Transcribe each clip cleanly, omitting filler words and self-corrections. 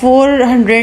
400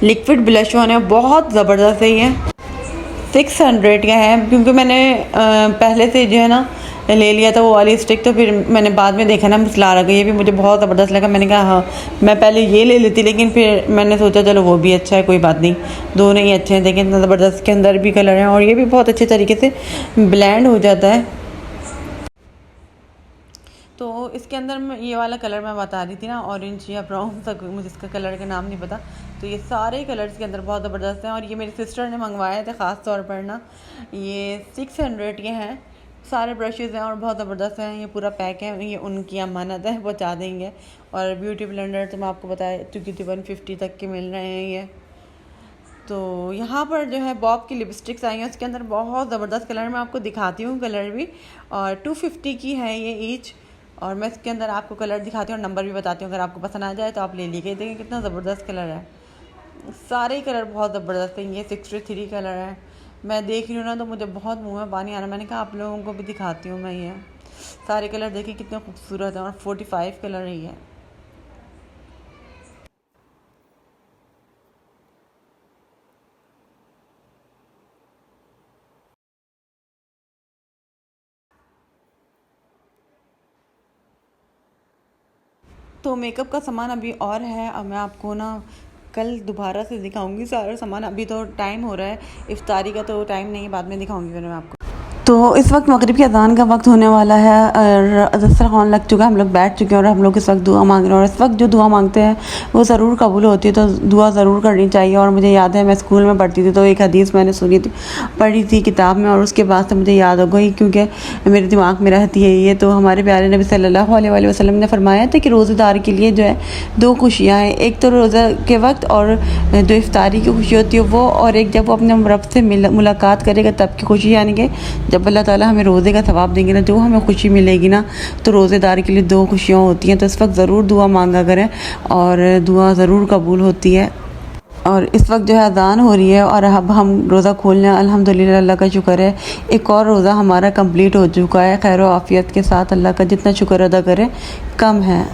liquid blush on है, बहुत ज़बरदस्त है ये। 600 का है, क्योंकि मैंने पहले से जो है ना ले लिया था वो वाली स्टिक, तो फिर मैंने बाद में देखा ना मसलारा का, ये भी मुझे बहुत ज़बरदस्त लगा। मैंने कहा हाँ मैं पहले ये ले लेती, लेकिन फिर मैंने सोचा चलो वो भी अच्छा है, कोई बात नहीं, दोनों ही अच्छे हैं। देखें इतना ज़बरदस्त के अंदर भी कलर है, और ये भी बहुत अच्छे तरीके से ब्लेंड हो जाता है। तो इसके अंदर मैं ये वाला कलर मैं बता रही थी ना, ऑरेंज या ब्राउन सा, मुझे इसका कलर का नाम नहीं पता। तो ये सारे कलर्स के अंदर बहुत ज़बरदस्त हैं, और ये मेरी सिस्टर ने मंगवाए थे ख़ास तौर पर ना। ये 600 के हैं, सारे ब्रशेज़ हैं और बहुत ज़बरदस्त हैं। ये पूरा पैक है, ये उनकी अमानत है, पहुँचा देंगे। और ब्यूटी ब्लेंडर तो मैं आपको बता चुकी थी 150 तक के मिल रहे हैं ये। तो यहाँ पर जो है बॉब की लिपस्टिक्स आई हैं, उसके अंदर बहुत ज़बरदस्त कलर, मैं आपको दिखाती हूँ कलर भी। और 250 की है ये ईच, और मैं इसके अंदर आपको कलर दिखाती हूँ और नंबर भी बताती हूँ, अगर आपको पसंद आ जाए तो आप ले लीजिए। देखें कितना ज़बरदस्त कलर है, सारे ही कलर बहुत ज़बरदस्त हैं। ये 63 कलर है, मैं देख रही हूँ ना तो मुझे बहुत मुंह में पानी आ रहा है। मैंने कहा आप लोगों को भी दिखाती हूँ मैं ये सारे कलर, देखिए कितने खूबसूरत हैं, और 45 कलर ही है। तो मेकअप का सामान अभी और है, अब मैं आपको ना कल दोबारा से दिखाऊंगी सारा सामान। अभी तो टाइम हो रहा है, इफ्तारी का तो टाइम नहीं है, बाद में दिखाऊंगी फिर मैं आपको। तो इस वक्त मगरिब की अज़ान का वक्त होने वाला है, और दस्तरख़्वान लग चुका है, हम लोग बैठ चुके हैं और हम लोग इस वक्त दुआ मांग रहे हैं। और इस वक्त जो दुआ मांगते हैं वो ज़रूर कबूल होती है, तो दुआ ज़रूर करनी चाहिए। और मुझे याद है मैं स्कूल में पढ़ती थी, तो एक हदीस मैंने सुनी थी, पढ़ी थी किताब में, और उसके बाद से मुझे याद हो गई, क्योंकि मेरे दिमाग में रहती है ये। तो हमारे प्यारे नबी सल्लल्लाहु अलैहि वसल्लम ने फरमाया था कि रोज़ेदार के लिए जो है दो खुशियाँ हैं, एक तो रोज़ा के वक्त और जो इफ्तारी की खुशी होती है वो, और एक जब वो अपने रब से मुलाकात करेगा तब की खुशी, यानी कि जब अल्लाह ताला हमें रोज़े का सवाब देंगे ना, जो हमें खुशी मिलेगी ना, तो रोज़ेदार के लिए दो खुशियाँ होती हैं। तो इस वक्त ज़रूर दुआ मांगा करें, और दुआ ज़रूर कबूल होती है। और इस वक्त जो है अज़ान हो रही है, और अब हम रोज़ा खोलने, अल्हम्दुलिल्लाह अल्लाह का शुक्र है, एक और रोज़ा हमारा कंप्लीट हो चुका है खैर व आफ़ियत के साथ। अल्लाह का जितना शुक्र अदा करें कम है।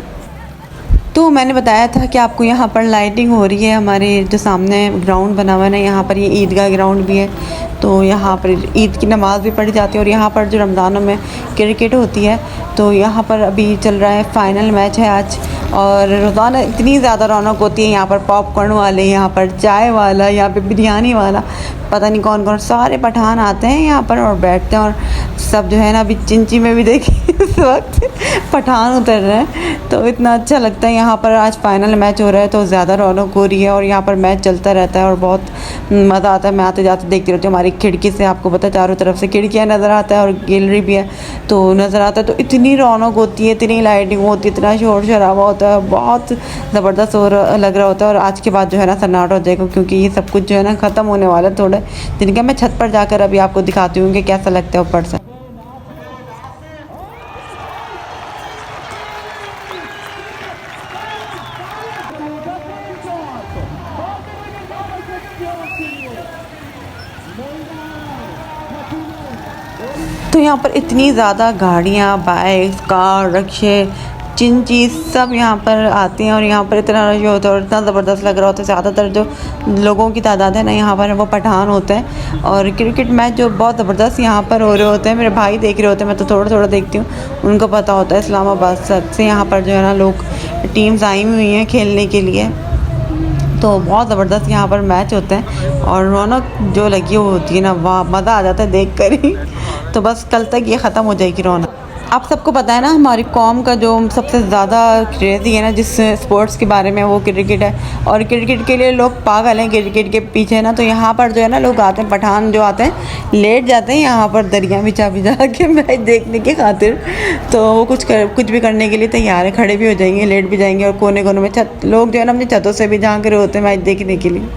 तो मैंने बताया था कि आपको यहाँ पर लाइटिंग हो रही है, हमारे जो सामने ग्राउंड बना हुआ है ना, यहाँ पर ये ईदगाह ग्राउंड भी है, तो यहाँ पर ईद की नमाज़ भी पढ़ी जाती है। और यहाँ पर जो रमज़ानों में क्रिकेट होती है, तो यहाँ पर अभी चल रहा है, फ़ाइनल मैच है आज। और रोज़ाना इतनी ज़्यादा रौनक होती है, यहाँ पर पॉपकॉर्न वाले, यहाँ पर चाय वाला, यहाँ पे बिरयानी वाला, पता नहीं कौन कौन सारे पठान आते हैं यहाँ पर और बैठते हैं। और सब जो है ना, अभी चिंची में भी देखिए इस वक्त पठान उतर रहे हैं, तो इतना अच्छा लगता है। यहाँ पर आज फाइनल मैच हो रहा है, तो ज़्यादा रौनक हो रही है, और यहाँ पर मैच चलता रहता है और बहुत मज़ा आता है। मैं आते जाते देखती रहती हूँ, हमारी खिड़की से आपको पता है चारों तरफ से खिड़कियाँ नज़र आता है, और गैलरी भी है तो नज़र आता है। तो इतनी रौनक होती है, इतनी लाइटिंग होती है, इतना शोर शराबा होता है, बहुत ज़बरदस्त और लग रहा होता है। और आज के बाद जो है ना सन्नाटा हो जाएगा, क्योंकि ये सब कुछ जो है ना ख़त्म होने वाला है थोड़े दिन का। मैं छत पर जाकर अभी आपको दिखाती हूँ कि कैसा लगता है ऊपर से। तो यहाँ पर इतनी ज़्यादा गाड़ियाँ, बाइक्स, कार, रिक्शे, चिंची सब यहाँ पर आती हैं, और यहाँ पर इतना रश होता है और इतना ज़बरदस्त लग रहा होता है। ज़्यादातर जो लोगों की तादाद है ना यहाँ पर, वो पठान होते हैं। और क्रिकेट मैच जो बहुत ज़बरदस्त यहाँ पर हो रहे होते हैं, मेरे भाई देख रहे होते हैं, मैं तो थोड़ा थोड़ा देखती हूँ, उनको पता होता है। इस्लामाबाद से यहाँ पर जो है ना लोग, टीम्स आई हुई हैं खेलने के लिए, तो बहुत ज़बरदस्त यहाँ पर मैच होते हैं, और रौनक जो लगी हुई होती है ना, वाह, मज़ा आ जाता है देख कर ही। तो बस कल तक ये ख़त्म हो जाएगी रौनक। आप सबको पता है ना, हमारी कौम का जो सबसे ज़्यादा क्रेज़ी है ना जिस स्पोर्ट्स के बारे में, वो क्रिकेट है। और क्रिकेट के लिए लोग पागल हैं, क्रिकेट के पीछे ना। तो यहाँ पर जो है ना लोग आते हैं, पठान जो आते हैं लेट जाते हैं यहाँ पर दरिया बिछा के मैच देखने की खातिर। तो वो कुछ भी करने के लिए तैयार है, खड़े भी हो जाएंगे, लेट भी जाएंगे, और कोने कोने में लोग जो है ना अपनी छतों से भी झांक रहे होते हैं मैच देखने के लिए।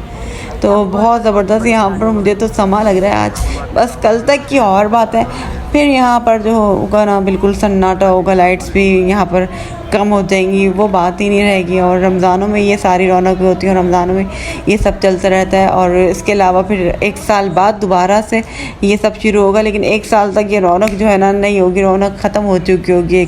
तो बहुत ज़बरदस्त यहाँ पर मुझे तो समा लग रहा है आज, बस कल तक की और बात है। फिर यहाँ पर जो होगा ना बिल्कुल सन्नाटा होगा, लाइट्स भी यहाँ पर कम हो जाएंगी, वो बात ही नहीं रहेगी। और रमज़ानों में ये सारी रौनक होती है, और रमज़ानों में ये सब चलता रहता है। और इसके अलावा फिर एक साल बाद दोबारा से ये सब शुरू होगा, लेकिन एक साल तक ये रौनक जो है ना नहीं होगी, रौनक ख़त्म हो चुकी होगी।